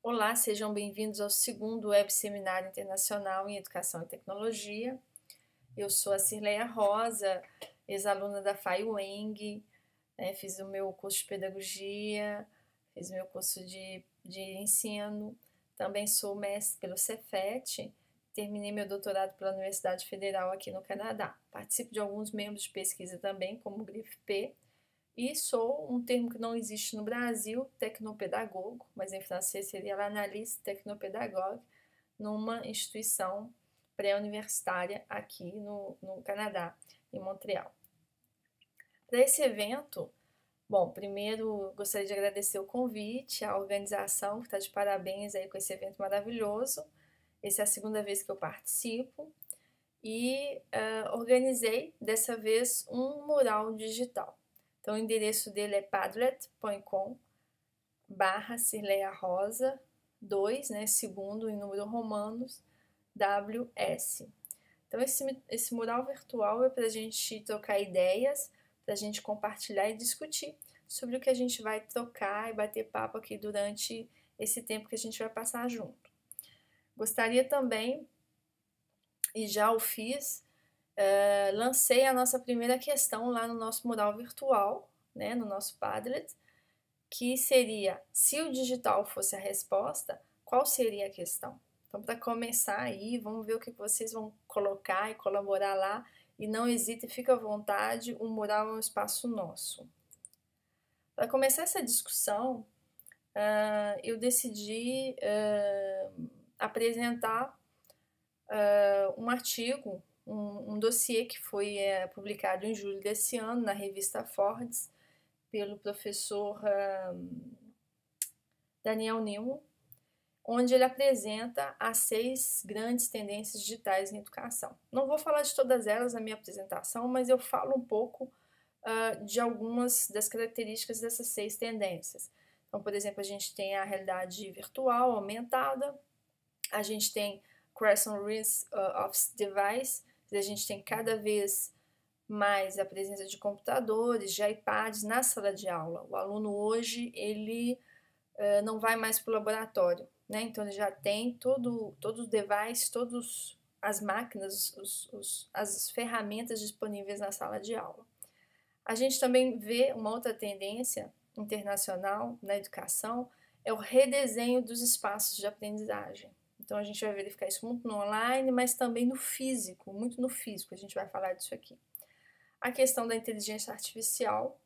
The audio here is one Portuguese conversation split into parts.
Olá, sejam bem-vindos ao segundo Web Seminário Internacional em Educação e Tecnologia. Eu sou a Cirleia Rosa, ex-aluna da FAI UENG, fiz o meu curso de Pedagogia, fiz o meu curso de ensino, também sou mestre pelo Cefet, terminei meu doutorado pela Universidade Federal aqui no Canadá. Participo de alguns membros de pesquisa também, como o GRIFP, e sou um termo que não existe no Brasil, tecnopedagogo, mas em francês seria l'analyste technopedagogue, numa instituição pré-universitária aqui no Canadá, em Montreal. Para esse evento, bom, primeiro gostaria de agradecer o convite, a organização que está de parabéns aí com esse evento maravilhoso. Essa é a segunda vez que eu participo e organizei dessa vez um mural digital. Então, o endereço dele é padlet.com/Cirleia Rosa 2, segundo em número romanos, WS. Então, esse mural virtual é para a gente trocar ideias, para a gente compartilhar e discutir sobre o que a gente vai trocar e bater papo aqui durante esse tempo que a gente vai passar junto. Gostaria também, e já o fiz, lancei a nossa primeira questão lá no nosso mural virtual, no nosso Padlet, que seria, se o digital fosse a resposta, qual seria a questão? Então, para começar aí, vamos ver o que vocês vão colocar e colaborar lá, e não hesite, fica à vontade, o mural é um espaço nosso. Para começar essa discussão, eu decidi apresentar um artigo, um dossiê que foi publicado em julho desse ano na revista Forbes pelo professor Daniel Newman, onde ele apresenta as 6 grandes tendências digitais em educação. Não vou falar de todas elas na minha apresentação, mas eu falo um pouco de algumas das características dessas 6 tendências. Então, por exemplo, a gente tem a realidade virtual aumentada, a gente tem Creation Risk of Device, a gente tem cada vez mais a presença de computadores, de iPads na sala de aula. O aluno hoje, ele não vai mais para o laboratório, então ele já tem todos os devices, todas as máquinas, as ferramentas disponíveis na sala de aula. A gente também vê uma outra tendência internacional na educação, é o redesenho dos espaços de aprendizagem. Então, a gente vai verificar isso muito no online, mas também no físico, muito no físico, a gente vai falar disso aqui. A questão da inteligência artificial,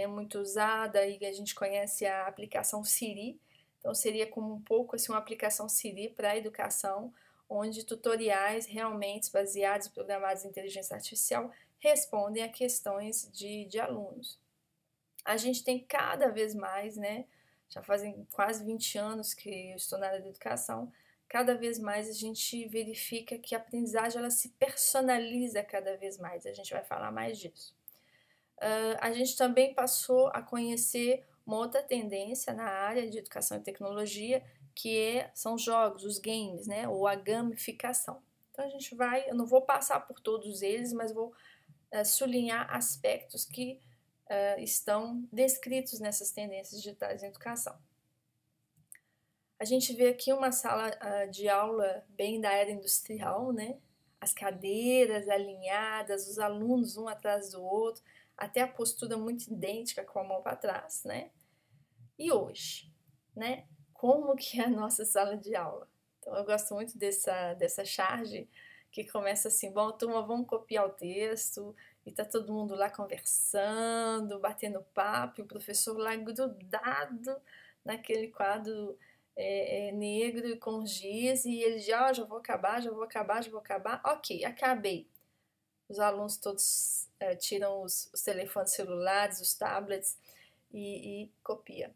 muito usada, e a gente conhece a aplicação Siri, então seria como um pouco assim, uma aplicação Siri para a educação, onde tutoriais realmente baseados e programados em inteligência artificial respondem a questões de alunos. A gente tem cada vez mais, já fazem quase 20 anos que eu estou na área da educação, cada vez mais a gente verifica que a aprendizagem ela se personaliza cada vez mais, a gente vai falar mais disso. A gente também passou a conhecer uma outra tendência na área de educação e tecnologia, que são jogos, os games, ou a gamificação. Então eu não vou passar por todos eles, mas vou sublinhar aspectos que estão descritos nessas tendências digitais em educação. A gente vê aqui uma sala de aula bem da era industrial, as cadeiras alinhadas, os alunos um atrás do outro, até a postura muito idêntica com a mão para trás, E hoje, como que é a nossa sala de aula? Então, eu gosto muito dessa charge que começa assim, bom, turma, vamos copiar o texto, e tá todo mundo lá conversando, batendo papo, e o professor lá grudado naquele quadro negro e com giz, e ele já vou acabar, ok, acabei. Os alunos todos tiram os telefones celulares, os tablets e copia,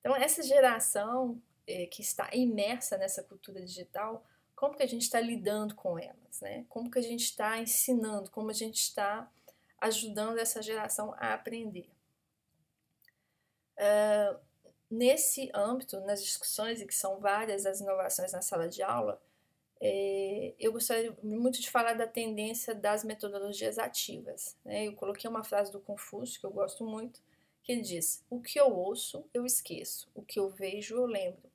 Então, essa geração que está imersa nessa cultura digital, como que a gente está lidando com elas, Como que a gente está ensinando, como a gente está ajudando essa geração a aprender. Nesse âmbito, nas discussões, e que são várias as inovações na sala de aula, eu gostaria muito de falar da tendência das metodologias ativas. Eu coloquei uma frase do Confúcio, que eu gosto muito, que ele diz: o que eu ouço, eu esqueço, o que eu vejo, eu lembro,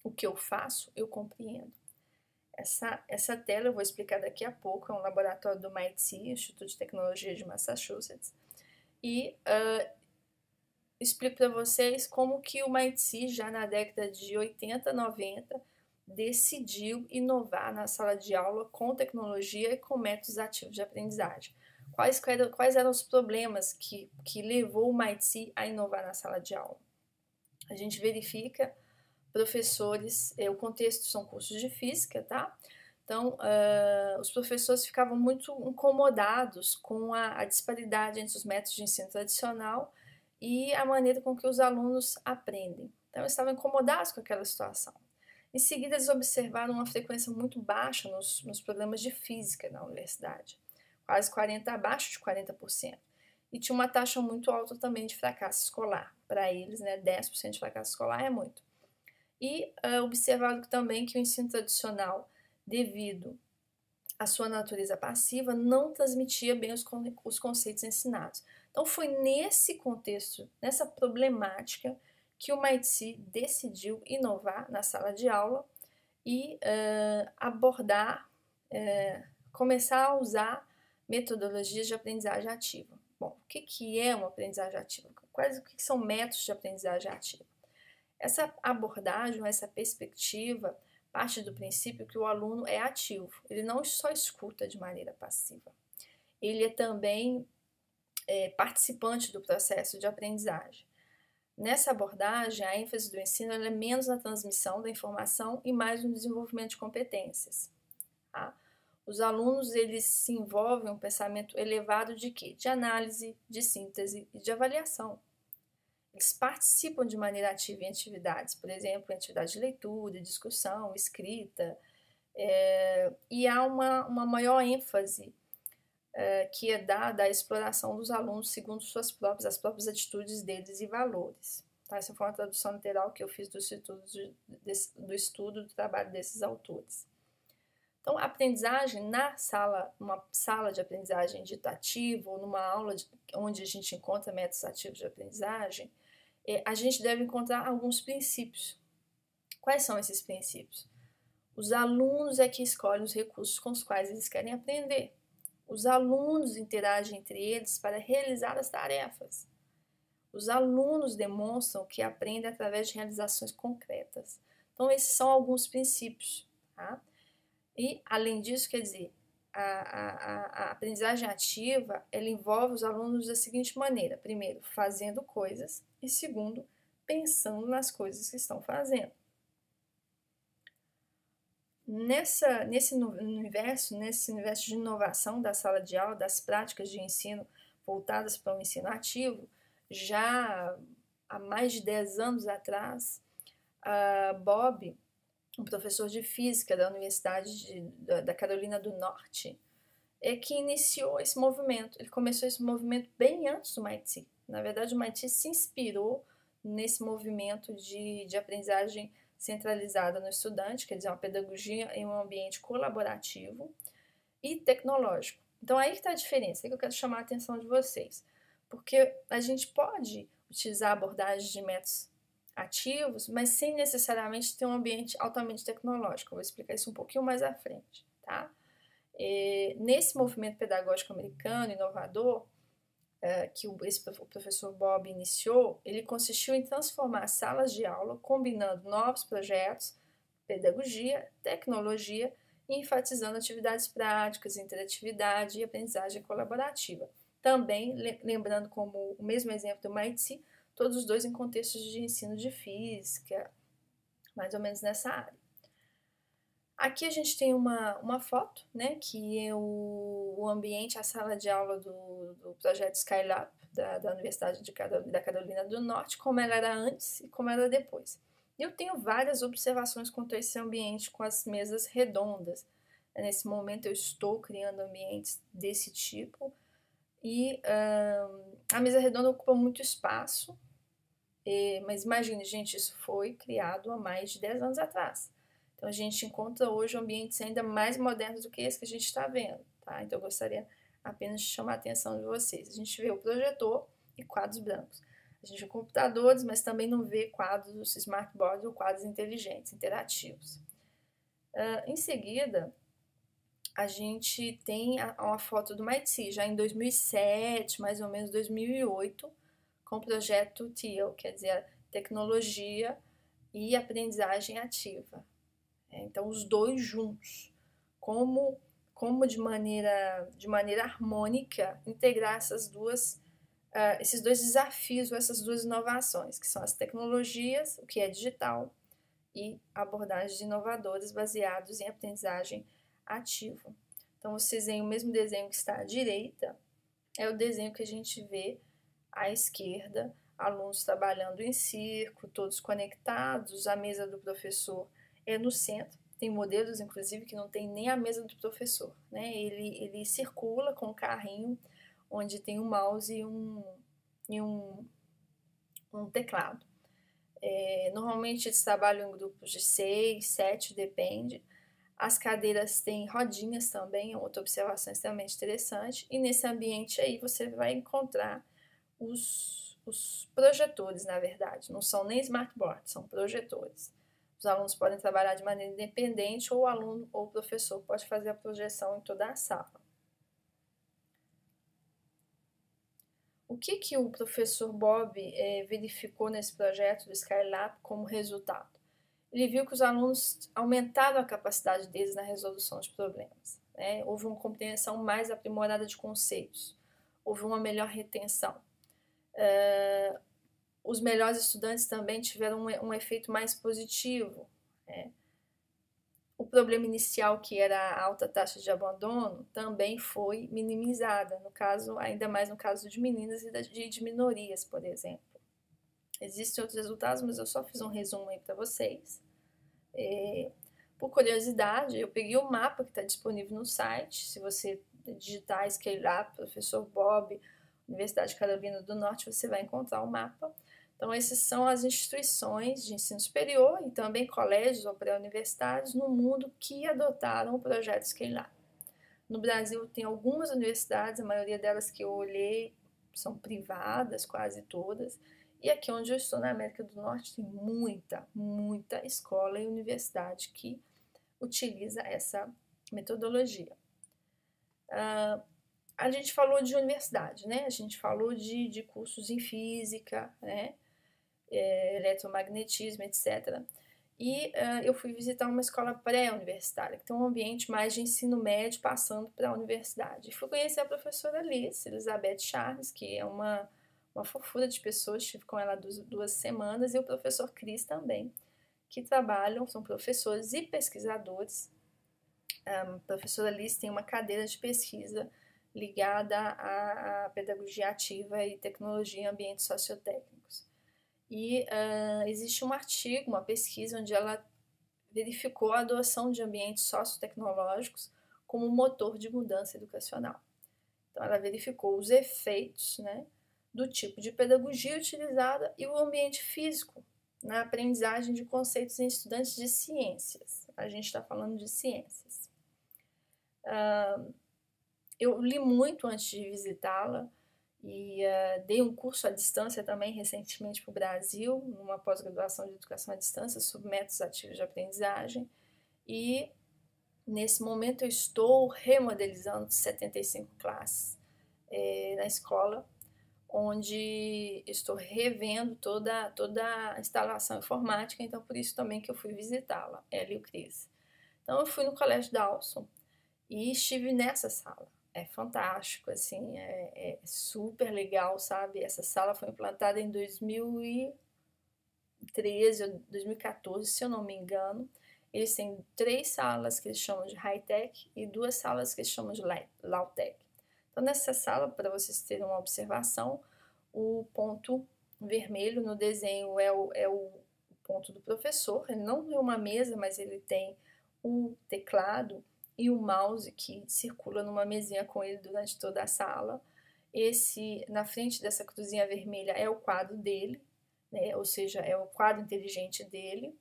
o que eu faço, eu compreendo. Essa tela eu vou explicar daqui a pouco, é um laboratório do MIT, Instituto de Tecnologia de Massachusetts, e explico para vocês como que o MIT, já na década de 80, 90, decidiu inovar na sala de aula com tecnologia e com métodos ativos de aprendizagem. Quais eram os problemas que levou o MIT a inovar na sala de aula? A gente verifica professores, o contexto são cursos de física, tá? Então, os professores ficavam muito incomodados com a disparidade entre os métodos de ensino tradicional e a maneira com que os alunos aprendem. Então, eles estavam incomodados com aquela situação. Em seguida, eles observaram uma frequência muito baixa nos programas de física na universidade, quase 40, abaixo de 40%. E tinha uma taxa muito alta também de fracasso escolar. Para eles, né, 10% de fracasso escolar é muito. E observaram também que o ensino tradicional, devido à sua natureza passiva, não transmitia bem os conceitos ensinados. Então, foi nesse contexto, nessa problemática, que o MIT decidiu inovar na sala de aula e abordar, começar a usar metodologias de aprendizagem ativa. Bom, o que é uma aprendizagem ativa? O que são métodos de aprendizagem ativa? Essa abordagem, essa perspectiva, parte do princípio que o aluno é ativo. Ele não só escuta de maneira passiva. Ele é também participante do processo de aprendizagem. Nessa abordagem, a ênfase do ensino é menos na transmissão da informação e mais no desenvolvimento de competências. Tá? Os alunos eles se envolvem em um pensamento elevado de quê? De análise, de síntese e de avaliação. Eles participam de maneira ativa em atividades, por exemplo, em atividades de leitura, discussão, escrita, e há uma maior ênfase que é dada à exploração dos alunos segundo as próprias atitudes deles e valores. Tá? Essa foi uma tradução literal que eu fiz do estudo do trabalho desses autores. Então, a aprendizagem numa sala de aprendizagem dita ativa, ou numa aula onde a gente encontra métodos ativos de aprendizagem, a gente deve encontrar alguns princípios. Quais são esses princípios? Os alunos é que escolhem os recursos com os quais eles querem aprender. Os alunos interagem entre eles para realizar as tarefas. Os alunos demonstram que aprendem através de realizações concretas. Então, esses são alguns princípios. Tá? E, além disso, quer dizer, a aprendizagem ativa, ela envolve os alunos da seguinte maneira: primeiro, fazendo coisas, e segundo, pensando nas coisas que estão fazendo. Nesse universo de inovação da sala de aula, das práticas de ensino voltadas para o ensino ativo, já há mais de 10 anos atrás, Bob, um professor de física da Universidade da Carolina do Norte, é que iniciou esse movimento. Ele começou esse movimento bem antes do MIT. Na verdade, o MIT se inspirou nesse movimento de aprendizagem centralizada no estudante, quer dizer, uma pedagogia em um ambiente colaborativo e tecnológico. Então, aí que está a diferença, aí que eu quero chamar a atenção de vocês. Porque a gente pode utilizar abordagens de métodos ativos, mas sem necessariamente ter um ambiente altamente tecnológico. Eu vou explicar isso um pouquinho mais à frente, tá? Nesse movimento pedagógico americano, inovador, que o professor Bob iniciou, ele consistiu em transformar salas de aula, combinando novos projetos, pedagogia, tecnologia e enfatizando atividades práticas, interatividade e aprendizagem colaborativa. Também, lembrando como o mesmo exemplo do MIT, todos os dois em contextos de ensino de física, mais ou menos nessa área. Aqui a gente tem uma foto, né, que é o ambiente, a sala de aula do projeto Skylab, da Universidade da Carolina do Norte, como ela era antes e como ela era depois. Eu tenho várias observações quanto a esse ambiente com as mesas redondas. Nesse momento eu estou criando ambientes desse tipo e a mesa redonda ocupa muito espaço, mas imagine, gente, isso foi criado há mais de 10 anos atrás. Então, a gente encontra hoje ambientes ainda mais modernos do que esse que a gente está vendo, tá? Então, eu gostaria apenas de chamar a atenção de vocês. A gente vê o projetor e quadros brancos. A gente vê computadores, mas também não vê quadros smartboards ou quadros inteligentes, interativos. Em seguida, a gente tem uma foto do MIT, já em 2007, mais ou menos 2008, com o projeto TEAL, quer dizer, Tecnologia e Aprendizagem Ativa. Então, os dois juntos. Como de maneira harmônica integrar esses dois desafios, essas duas inovações, que são as tecnologias, o que é digital, e abordagens inovadoras baseados em aprendizagem ativa. Então, vocês veem o mesmo desenho que está à direita, é o desenho que a gente vê à esquerda, alunos trabalhando em círculo, todos conectados, a mesa do professor é no centro. Tem modelos, inclusive, que não tem nem a mesa do professor, né? Ele circula com um carrinho onde tem um mouse e um teclado. Normalmente eles trabalham em grupos de 6, 7, depende. As cadeiras têm rodinhas também, é outra observação extremamente interessante. E nesse ambiente aí você vai encontrar os projetores, na verdade. Não são nem smartboards, são projetores. Os alunos podem trabalhar de maneira independente ou o aluno ou o professor pode fazer a projeção em toda a sala. O que o professor Bob verificou nesse projeto do Skylab como resultado? Ele viu que os alunos aumentaram a capacidade deles na resolução de problemas. Né? Houve uma compreensão mais aprimorada de conceitos, houve uma melhor retenção. Os melhores estudantes também tiveram um efeito mais positivo. Né? O problema inicial, que era a alta taxa de abandono, também foi minimizada, no caso, ainda mais no caso de meninas e de minorias, por exemplo. Existem outros resultados, mas eu só fiz um resumo aí para vocês. Por curiosidade, eu peguei o mapa que está disponível no site. Se você digitar Skylab, Professor Bob, Universidade de Carolina do Norte, você vai encontrar o mapa. Então, essas são as instituições de ensino superior e também colégios ou pré-universitários no mundo que adotaram o projeto Skylab. No Brasil, tem algumas universidades, a maioria delas que eu olhei são privadas, quase todas. E aqui onde eu estou, na América do Norte, tem muita escola e universidade que utiliza essa metodologia. A gente falou de universidade, né? A gente falou de cursos em física, né? Eletromagnetismo, etc. E eu fui visitar uma escola pré-universitária, que tem um ambiente mais de ensino médio passando para a universidade. E fui conhecer a professora Alice, Elizabeth Charles, que é uma fofura de pessoas, estive com ela 2 semanas, e o professor Cris também, que trabalham, são professores e pesquisadores. A professora Alice tem uma cadeira de pesquisa ligada à pedagogia ativa e tecnologia em ambientes sociotécnicos. E existe um artigo, uma pesquisa, onde ela verificou a adoção de ambientes sociotecnológicos como motor de mudança educacional. Então, ela verificou os efeitos, né, do tipo de pedagogia utilizada e o ambiente físico na aprendizagem de conceitos em estudantes de ciências. A gente está falando de ciências. Eu li muito antes de visitá-la e dei um curso à distância também recentemente para o Brasil, numa pós-graduação de educação à distância sobre métodos ativos de aprendizagem, e nesse momento eu estou remodelizando 75 classes na escola, onde estou revendo toda a instalação informática, então por isso também que eu fui visitá-la, ela e o Cris. Então eu fui no Colégio Dawson e estive nessa sala. É fantástico, assim, é super legal, sabe? Essa sala foi implantada em 2013 ou 2014, se eu não me engano. Eles têm 3 salas que eles chamam de high-tech e 2 salas que eles chamam de low-tech. Então, nessa sala, para vocês terem uma observação, o ponto vermelho no desenho é o ponto do professor. Ele não tem uma mesa, mas ele tem o teclado e o mouse que circula numa mesinha com ele durante toda a sala. Na frente dessa cruzinha vermelha é o quadro dele, né? Ou seja, é o quadro inteligente dele,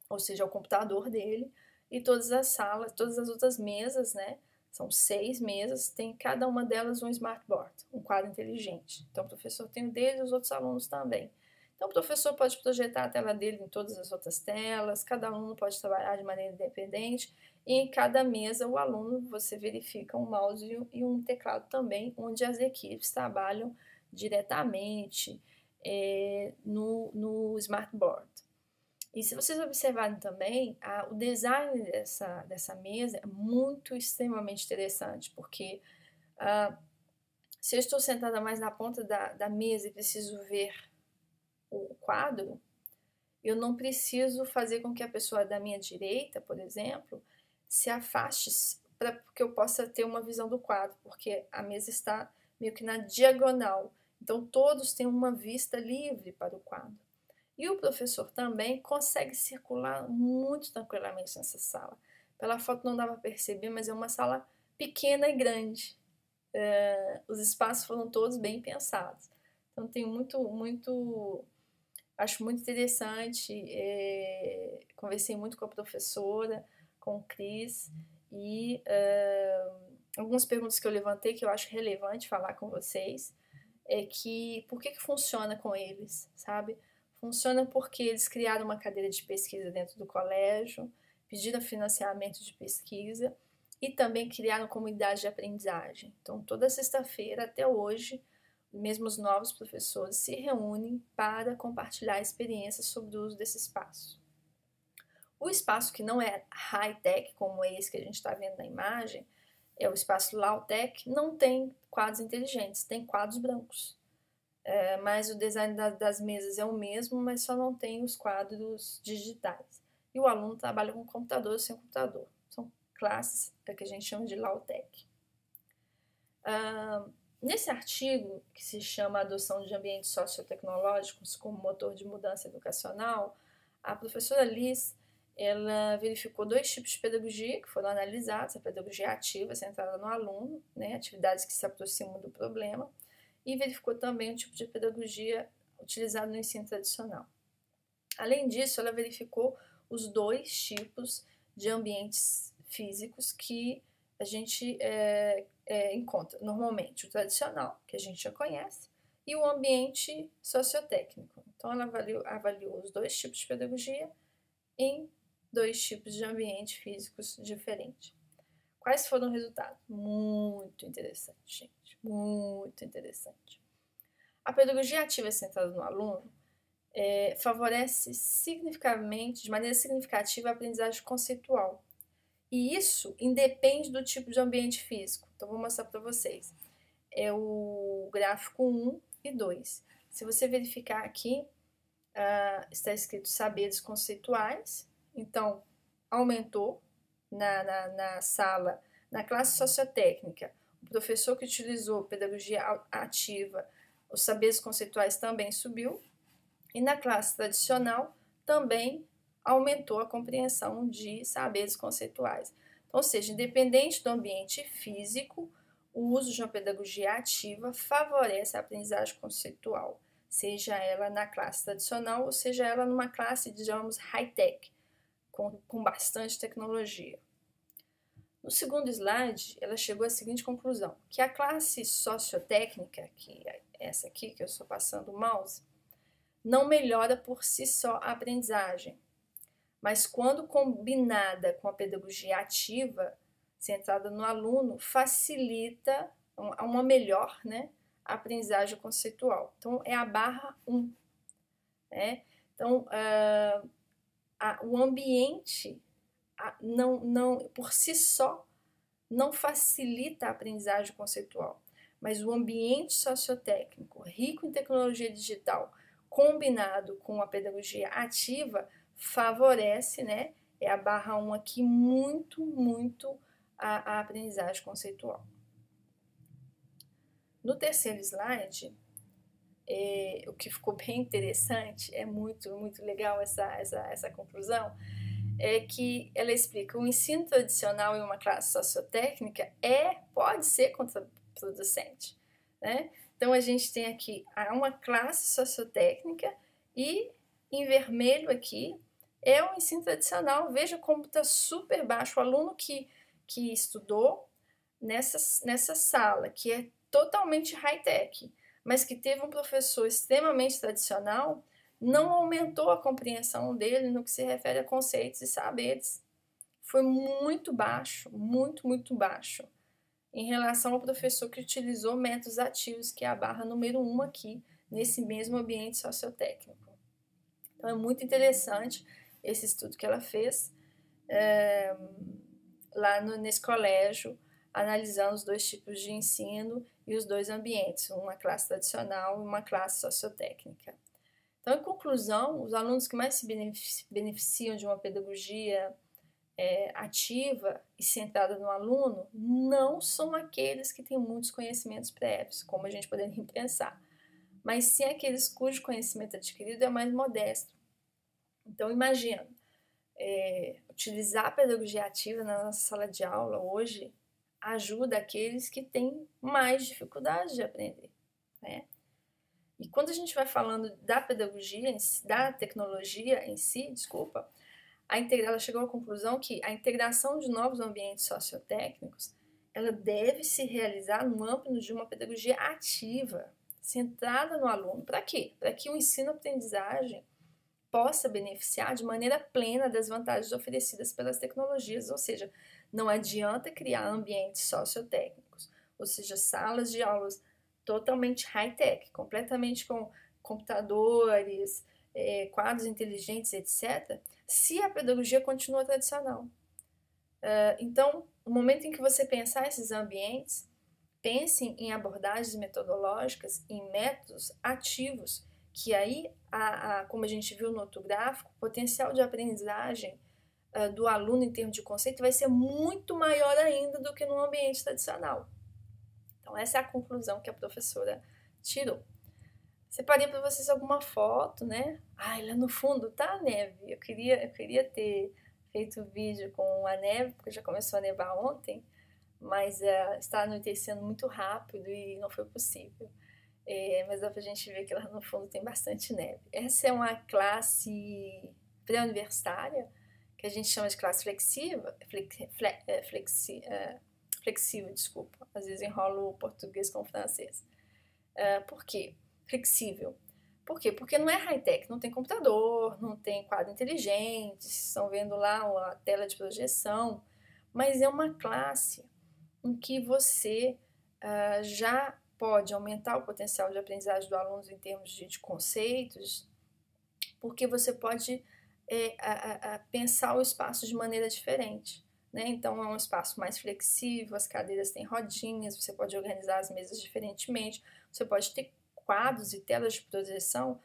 ou seja, é o computador dele. E todas as salas, todas as outras mesas, né, São 6 mesas, tem cada uma delas um smartboard, um quadro inteligente. Então, o professor tem o dele e os outros alunos também. Então, o professor pode projetar a tela dele em todas as outras telas, cada aluno pode trabalhar de maneira independente, e em cada mesa, o aluno, você verifica um mouse e um teclado também, onde as equipes trabalham diretamente no smartboard. E se vocês observarem também, o design dessa mesa é muito, extremamente interessante, porque se eu estou sentada mais na ponta da mesa e preciso ver o quadro, eu não preciso fazer com que a pessoa da minha direita, por exemplo, se afaste para que eu possa ter uma visão do quadro, porque a mesa está meio que na diagonal. Então, todos têm uma vista livre para o quadro. E o professor também consegue circular muito tranquilamente nessa sala. Pela foto não dá para perceber, mas é uma sala pequena e grande. Os espaços foram todos bem pensados. Então tem acho muito interessante. Conversei muito com a professora, com o Cris, e algumas perguntas que eu levantei que eu acho relevante falar com vocês é que por que funciona com eles, sabe? Funciona porque eles criaram uma cadeira de pesquisa dentro do colégio, pediram financiamento de pesquisa e também criaram comunidade de aprendizagem. Então, toda sexta-feira até hoje, mesmo os novos professores se reúnem para compartilhar experiências sobre o uso desse espaço. O espaço que não é high-tech, como esse que a gente está vendo na imagem, é o espaço low-tech, não tem quadros inteligentes, tem quadros brancos. Mas o design das mesas é o mesmo, mas só não tem os quadros digitais. E o aluno trabalha com computador ou sem computador. São classes que a gente chama de low-tech. Nesse artigo, que se chama Adoção de Ambientes Sociotecnológicos como Motor de Mudança Educacional, a professora Liz ela verificou 2 tipos de pedagogia que foram analisados: a pedagogia ativa, centrada no aluno, né, atividades que se aproximam do problema, e verificou também o tipo de pedagogia utilizado no ensino tradicional. Além disso, ela verificou os 2 tipos de ambientes físicos que a gente encontra normalmente: o tradicional, que a gente já conhece, e o ambiente sociotécnico. Então, ela avaliou os 2 tipos de pedagogia em 2 tipos de ambientes físicos diferentes. Quais foram os resultados? Muito interessante, gente. Muito interessante. A pedagogia ativa centrada no aluno favorece significativamente, de maneira significativa, a aprendizagem conceitual. E isso independe do tipo de ambiente físico. Então, vou mostrar para vocês. É o gráfico 1 e 2. Se você verificar aqui, está escrito saberes conceituais. Então, aumentou na sala, na classe sociotécnica. O professor que utilizou pedagogia ativa, os saberes conceituais também subiu. E na classe tradicional também aumentou a compreensão de saberes conceituais. Então, ou seja, independente do ambiente físico, o uso de uma pedagogia ativa favorece a aprendizagem conceitual, seja ela na classe tradicional ou seja ela numa classe, digamos, high-tech, com bastante tecnologia. No segundo slide, ela chegou à seguinte conclusão, que a classe sociotécnica, que é essa aqui que eu estou passando o mouse, não melhora por si só a aprendizagem, mas quando combinada com a pedagogia ativa, centrada no aluno, facilita uma melhor, né, aprendizagem conceitual. Então, é a barra 1. Né? Então, o ambiente não por si só não facilita a aprendizagem conceitual, mas o ambiente sociotécnico, rico em tecnologia digital, combinado com a pedagogia ativa, favorece, né, é a barra 1 aqui, muito a aprendizagem conceitual. No terceiro slide, o que ficou bem interessante, é muito legal essa conclusão, é que ela explica o ensino tradicional em uma classe sociotécnica pode ser contraproducente, né? Então a gente tem aqui uma classe sociotécnica e em vermelho aqui é o ensino tradicional. Veja como está super baixo. O aluno que estudou nessa sala, que é totalmente high-tech, mas que teve um professor extremamente tradicional, não aumentou a compreensão dele no que se refere a conceitos e saberes. Foi muito baixo, muito baixo, em relação ao professor que utilizou métodos ativos, que é a barra número 1 aqui, nesse mesmo ambiente sociotécnico. Então é muito interessante esse estudo que ela fez lá nesse colégio, analisando os dois tipos de ensino e os dois ambientes, uma classe tradicional e uma classe sociotécnica. Então, em conclusão, os alunos que mais se beneficiam de uma pedagogia ativa e centrada no aluno não são aqueles que têm muitos conhecimentos prévios, como a gente poderia pensar, mas sim aqueles cujo conhecimento adquirido é mais modesto. Então, imagina, utilizar a pedagogia ativa na nossa sala de aula hoje ajuda aqueles que têm mais dificuldade de aprender, né? E quando a gente vai falando da pedagogia, da tecnologia em si, desculpa, ela chegou à conclusão que a integração de novos ambientes sociotécnicos ela deve se realizar no âmbito de uma pedagogia ativa, centrada no aluno. Para quê? Para que o ensino-aprendizagem possa beneficiar de maneira plena das vantagens oferecidas pelas tecnologias, ou seja, não adianta criar ambientes sociotécnicos, ou seja, salas de aulas totalmente high-tech, completamente com computadores, quadros inteligentes, etc., se a pedagogia continua tradicional. Então, no momento em que você pensar esses ambientes, pense em abordagens metodológicas, em métodos ativos, que aí, como a gente viu no outro gráfico, o potencial de aprendizagem do aluno em termos de conceito vai ser muito maior ainda do que no ambiente tradicional. Então, essa é a conclusão que a professora tirou. Separei para vocês alguma foto, né? Ai, lá no fundo tá a neve. Eu queria ter feito o vídeo com a neve, porque já começou a nevar ontem, mas está anoitecendo muito rápido e não foi possível. Mas dá pra gente ver que lá no fundo tem bastante neve. Essa é uma classe pré-universitária, que a gente chama de classe flexível, desculpa. Às vezes enrolo o português com o francês. Por quê? Flexível. Por quê? Porque não é high-tech, não tem computador, não tem quadro inteligente, estão vendo lá a tela de projeção, mas é uma classe em que você já pode aumentar o potencial de aprendizagem do aluno em termos de conceitos, porque você pode pensar o espaço de maneira diferente. Né? Então, é um espaço mais flexível, as cadeiras têm rodinhas, você pode organizar as mesas diferentemente, você pode ter quadros e telas de projeção,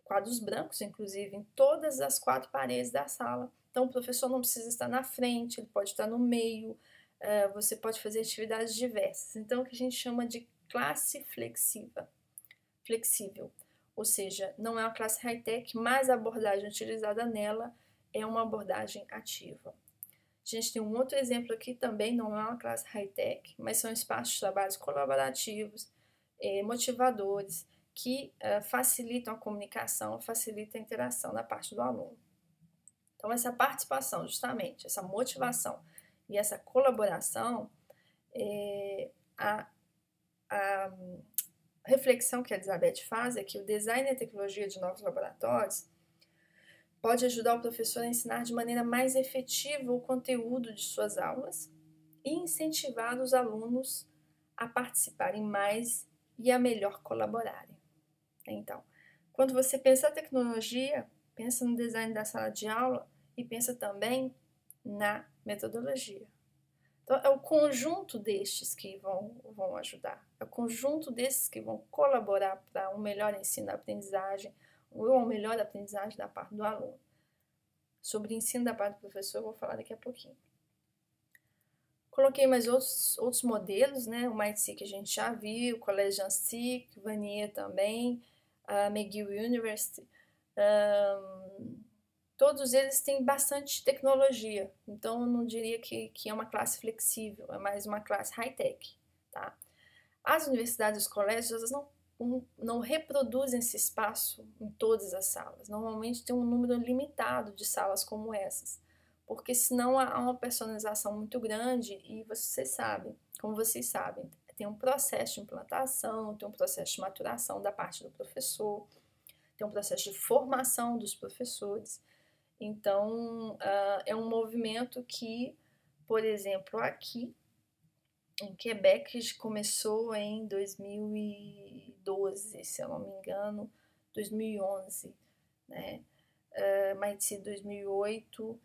quadros brancos, inclusive, em todas as 4 paredes da sala. Então, o professor não precisa estar na frente, ele pode estar no meio, você pode fazer atividades diversas. Então, o que a gente chama de classe flexível. Ou seja, não é uma classe high-tech, mas a abordagem utilizada nela é uma abordagem ativa. A gente tem um outro exemplo aqui também, não é uma classe high-tech, mas são espaços de trabalhos colaborativos, motivadores, que facilitam a comunicação, facilitam a interação da parte do aluno. Então, essa participação, justamente, essa motivação e essa colaboração, a reflexão que a Elizabeth faz é que o design e a tecnologia de novos laboratórios pode ajudar o professor a ensinar de maneira mais efetiva o conteúdo de suas aulas e incentivar os alunos a participarem mais e a melhor colaborarem. Então, quando você pensa na tecnologia, pensa no design da sala de aula e pensa também na metodologia. Então, é o conjunto destes que vão ajudar, é o conjunto desses que vão colaborar para um melhor ensino-aprendizagem ou uma melhor aprendizagem da parte do aluno. Sobre o ensino da parte do professor, eu vou falar daqui a pouquinho. Coloquei mais outros modelos, né? O MIT que a gente já viu, o Colégio Jansic, o Vanier também, a McGill University. Todos eles têm bastante tecnologia, então eu não diria que é uma classe flexível, é mais uma classe high-tech, tá? As universidades e os colégios, elas não reproduzem esse espaço em todas as salas, normalmente tem um número limitado de salas como essas, porque senão há uma personalização muito grande e vocês sabem, como vocês sabem, tem um processo de implantação, tem um processo de maturação da parte do professor, tem um processo de formação dos professores. Então, é um movimento que, por exemplo, aqui em Quebec começou em 2012, se eu não me engano, 2011, né? Mais de 2008.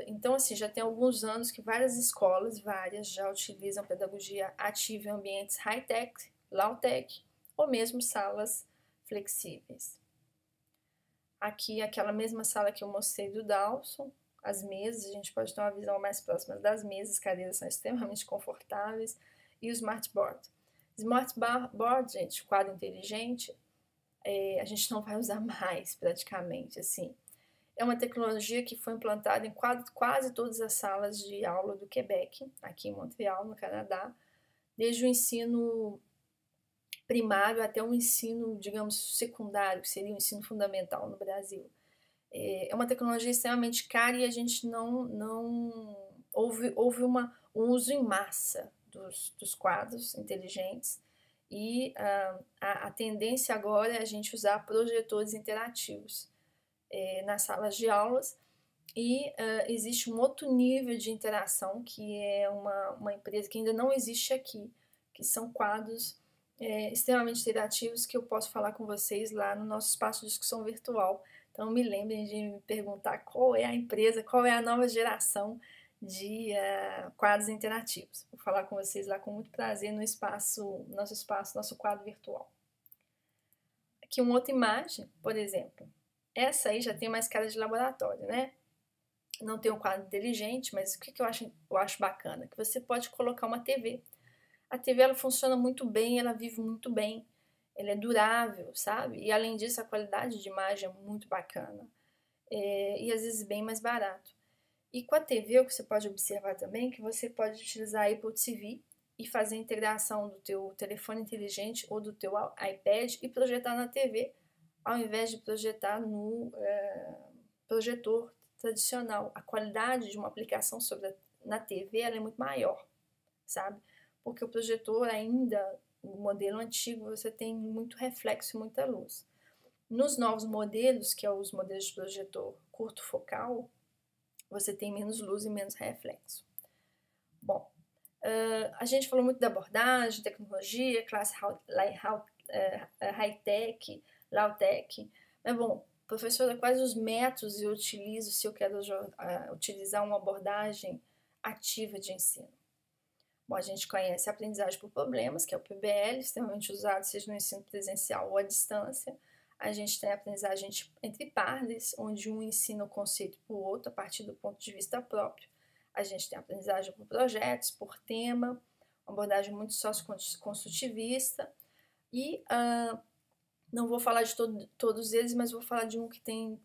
Então, assim, já tem alguns anos que várias escolas, já utilizam pedagogia ativa em ambientes high-tech, low-tech, ou mesmo salas flexíveis. Aqui, aquela mesma sala que eu mostrei do Dawson, as mesas, a gente pode ter uma visão mais próxima das mesas, as cadeiras são extremamente confortáveis, e o smartboard. Smartboard, gente, quadro inteligente, a gente não vai usar mais, praticamente, assim. É uma tecnologia que foi implantada em quase todas as salas de aula do Quebec, aqui em Montreal, no Canadá, desde o ensino primário até o ensino, digamos, secundário, que seria o ensino fundamental no Brasil. É uma tecnologia extremamente cara e a gente não houve um uso em massa dos quadros inteligentes e a tendência agora é a gente usar projetores interativos nas salas de aulas e existe um outro nível de interação que é uma empresa que ainda não existe aqui, que são quadros extremamente interativos que eu posso falar com vocês lá no nosso espaço de discussão virtual. Então, me lembrem de me perguntar qual é a empresa, qual é a nova geração de quadros interativos. Vou falar com vocês lá com muito prazer no nosso quadro virtual. Aqui uma outra imagem, por exemplo. Essa aí já tem mais cara de laboratório, né? Não tem um quadro inteligente, mas o que eu acho bacana? Que você pode colocar uma TV. A TV ela funciona muito bem, ela vive muito bem, ela é durável, sabe? E além disso, a qualidade de imagem é muito bacana e às vezes bem mais barato. E com a TV, o que você pode observar também é que você pode utilizar a Apple TV e fazer a integração do teu telefone inteligente ou do teu iPad e projetar na TV, ao invés de projetar no projetor tradicional. A qualidade de uma aplicação na TV ela é muito maior, sabe? Porque o projetor ainda, no modelo antigo, você tem muito reflexo e muita luz. Nos novos modelos, que são os modelos de projetor curto focal, você tem menos luz e menos reflexo. Bom, a gente falou muito da abordagem, tecnologia, classe high-tech, low-tech, mas bom, professora, quais os métodos eu utilizo se eu quero utilizar uma abordagem ativa de ensino? Bom, a gente conhece a aprendizagem por problemas, que é o PBL, extremamente usado seja no ensino presencial ou à distância. A gente tem a aprendizagem entre pares, onde um ensina o conceito para o outro a partir do ponto de vista próprio. A gente tem a aprendizagem por projetos, por tema, uma abordagem muito socioconstrutivista. E não vou falar de todos eles, mas vou falar de um que tem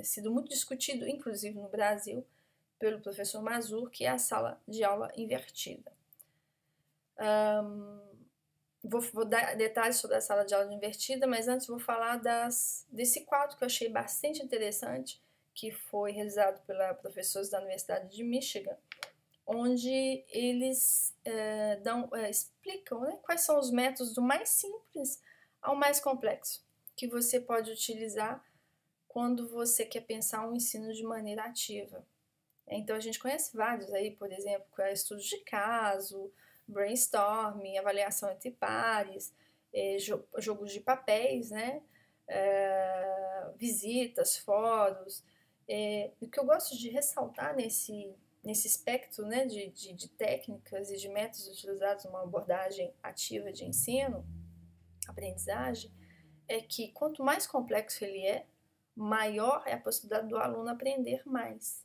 sido muito discutido, inclusive no Brasil, pelo professor Mazur, que é a sala de aula invertida. Vou dar detalhes sobre a sala de aula invertida, mas antes vou falar desse quadro que eu achei bastante interessante, que foi realizado pela professores da Universidade de Michigan, onde eles explicam, né, quais são os métodos do mais simples ao mais complexo, que você pode utilizar quando você quer pensar um ensino de maneira ativa. Então, a gente conhece vários aí, por exemplo, estudos de caso, brainstorming, avaliação entre pares, jogos de papéis, né? Visitas, fóruns. O que eu gosto de ressaltar nesse espectro, né, de técnicas e de métodos utilizados numa abordagem ativa de ensino, aprendizagem, é que quanto mais complexo ele é, maior é a possibilidade do aluno aprender mais.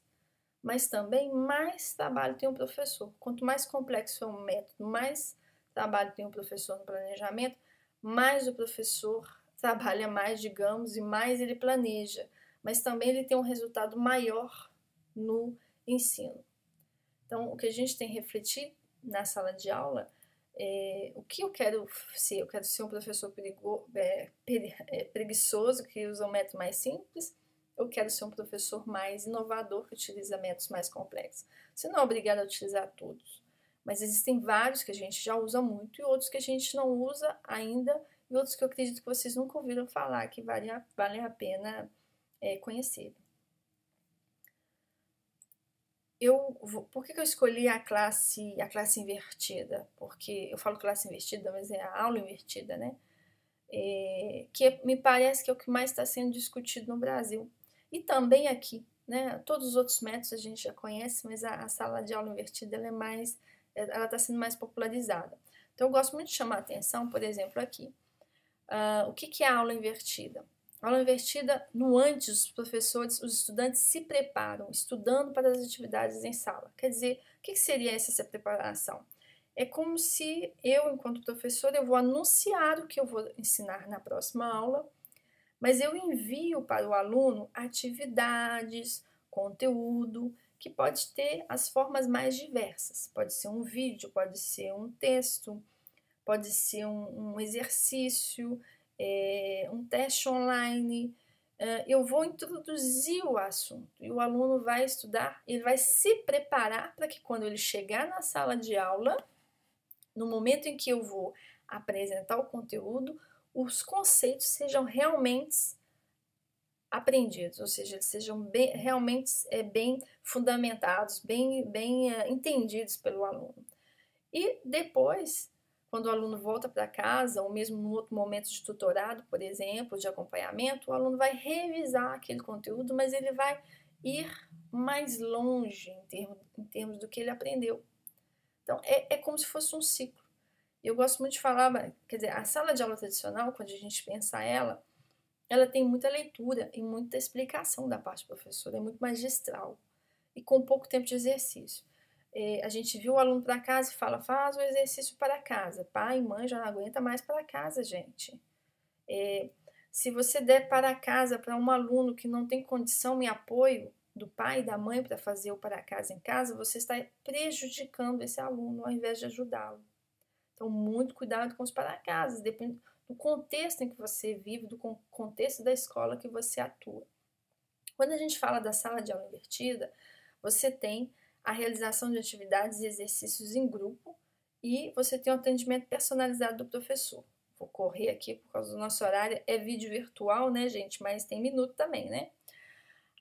Mas também mais trabalho tem o professor. Quanto mais complexo é um método, mais trabalho tem o professor no planejamento, mais o professor trabalha mais, digamos, e mais ele planeja. Mas também ele tem um resultado maior no ensino. Então, o que a gente tem que refletir na sala de aula é o que eu quero ser. Eu quero ser um professor preguiçoso, que usa um método mais simples, eu quero ser um professor mais inovador, que utiliza métodos mais complexos. Você não é obrigado a utilizar todos, mas existem vários que a gente já usa muito e outros que a gente não usa ainda, e outros que eu acredito que vocês nunca ouviram falar, que valem a pena conhecer. Por que eu escolhi a classe invertida? Porque eu falo classe invertida, mas é a aula invertida, né? Que me parece que é o que mais está sendo discutido no Brasil. E também aqui, né? Todos os outros métodos a gente já conhece, mas a sala de aula invertida ela está sendo mais popularizada. Então eu gosto muito de chamar a atenção, por exemplo, aqui. O que é a aula invertida? A aula invertida, no antes, os professores, os estudantes se preparam, estudando para as atividades em sala. Quer dizer, o que seria essa preparação? É como se eu, enquanto professor, eu vou anunciar o que eu vou ensinar na próxima aula, mas eu envio para o aluno atividades, conteúdo, que pode ter as formas mais diversas. Pode ser um vídeo, pode ser um texto, pode ser um exercício, um teste online. Eu vou introduzir o assunto e o aluno vai estudar, ele vai se preparar para que quando ele chegar na sala de aula, no momento em que eu vou apresentar o conteúdo, os conceitos sejam realmente aprendidos, ou seja, eles sejam realmente bem fundamentados, bem entendidos pelo aluno. E depois, quando o aluno volta para casa, ou mesmo num outro momento de tutorado, por exemplo, de acompanhamento, o aluno vai revisar aquele conteúdo, mas ele vai ir mais longe em termos do que ele aprendeu. Então, é como se fosse um ciclo. Eu gosto muito de falar, quer dizer, a sala de aula tradicional, quando a gente pensa ela tem muita leitura e muita explicação da parte do professor, é muito magistral e com pouco tempo de exercício. A gente viu o aluno para casa e fala, faz o exercício para casa. Pai e mãe já não aguenta mais para casa, gente. Se você der para casa para um aluno que não tem condição e apoio do pai e da mãe para fazer o para casa em casa, você está prejudicando esse aluno ao invés de ajudá-lo. Então, muito cuidado com os para-casas, depende do contexto em que você vive, do contexto da escola que você atua. Quando a gente fala da sala de aula invertida, você tem a realização de atividades e exercícios em grupo e você tem o atendimento personalizado do professor. Vou correr aqui por causa do nosso horário, é vídeo virtual, né, gente? Mas tem minuto também, né?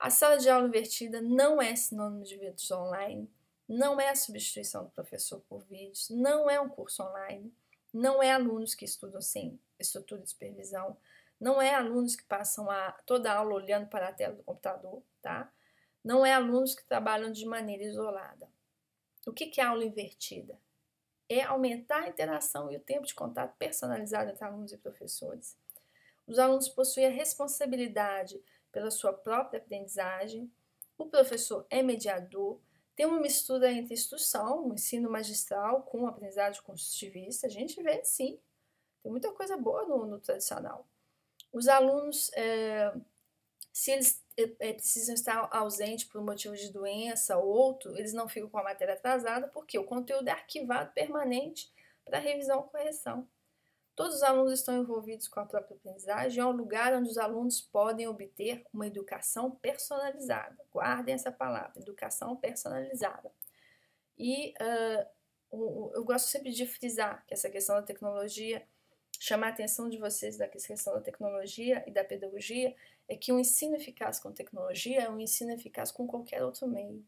A sala de aula invertida não é sinônimo de vídeos online, não é a substituição do professor por vídeos, não é um curso online, não é alunos que estudam sem estrutura de supervisão, não é alunos que passam toda a aula olhando para a tela do computador, tá? Não é alunos que trabalham de maneira isolada. O que é aula invertida? É aumentar a interação e o tempo de contato personalizado entre alunos e professores. Os alunos possuem a responsabilidade pela sua própria aprendizagem, o professor é mediador, tem uma mistura entre instrução, o ensino magistral com aprendizagem construtivista, a gente vê sim, tem muita coisa boa no tradicional. Os alunos, se eles precisam estar ausentes por motivo de doença ou outro, eles não ficam com a matéria atrasada, porque o conteúdo é arquivado permanente para revisão e correção. Todos os alunos estão envolvidos com a própria aprendizagem, é um lugar onde os alunos podem obter uma educação personalizada. Guardem essa palavra, educação personalizada. E eu gosto sempre de frisar que essa questão da tecnologia, chamar a atenção de vocês da questão da tecnologia e da pedagogia, é que um ensino eficaz com tecnologia é um ensino eficaz com qualquer outro meio.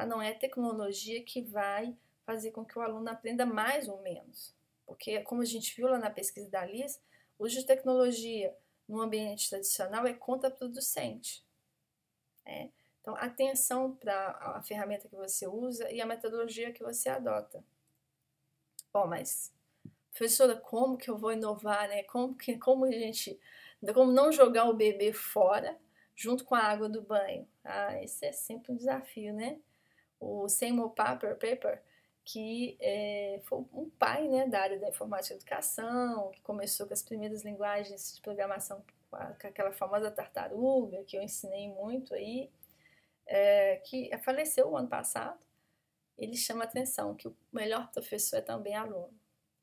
Não é a tecnologia que vai fazer com que o aluno aprenda mais ou menos. Porque, como a gente viu lá na pesquisa da Liz, o uso de tecnologia no ambiente tradicional é contraproducente. Então, atenção para a ferramenta que você usa e a metodologia que você adota. Bom, mas, professora, como que eu vou inovar, né? Como não jogar o bebê fora junto com a água do banho? Esse é sempre um desafio, né? O Seymour Papert, que foi um pai, né, da área da informática e educação, que começou com as primeiras linguagens de programação com aquela famosa tartaruga, que eu ensinei muito aí, que faleceu o ano passado. Ele chama a atenção que o melhor professor é também aluno.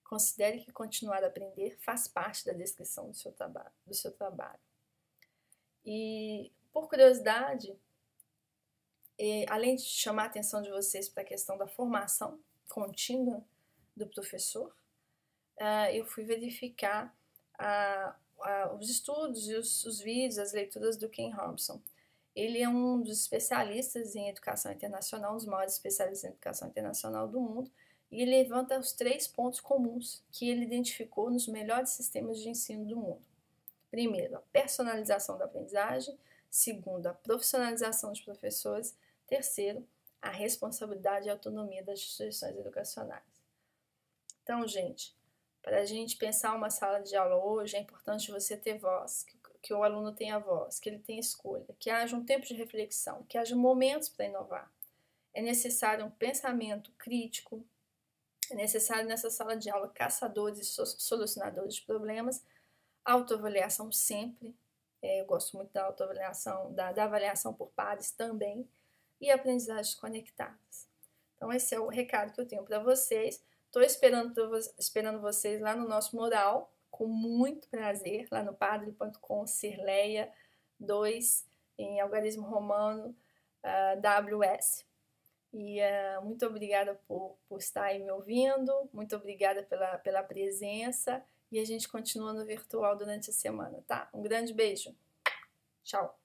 Considere que continuar a aprender faz parte da descrição do seu trabalho. E por curiosidade, além de chamar a atenção de vocês para a questão da formação contínua do professor, eu fui verificar os estudos e os vídeos, as leituras do Ken Robson. Ele é um dos especialistas em educação internacional, um dos maiores especialistas em educação internacional do mundo, e ele levanta os 3 pontos comuns que ele identificou nos melhores sistemas de ensino do mundo. Primeiro, a personalização da aprendizagem. Segundo, a profissionalização dos professores. Terceiro, a responsabilidade e autonomia das instituições educacionais. Então, gente, para a gente pensar uma sala de aula hoje, é importante você ter voz, que o aluno tenha voz, que ele tenha escolha, que haja um tempo de reflexão, que haja momentos para inovar. É necessário um pensamento crítico, é necessário nessa sala de aula caçadores e solucionadores de problemas, autoavaliação sempre, eu gosto muito da autoavaliação, da avaliação por pares também, e aprendizagens conectadas. Então esse é o recado que eu tenho para vocês. Estou esperando vocês lá no nosso mural, com muito prazer, lá no padre.com, Cirleia 2, em algarismo romano, WS. E muito obrigada por estar aí me ouvindo, muito obrigada pela presença, e a gente continua no virtual durante a semana, tá? Um grande beijo. Tchau.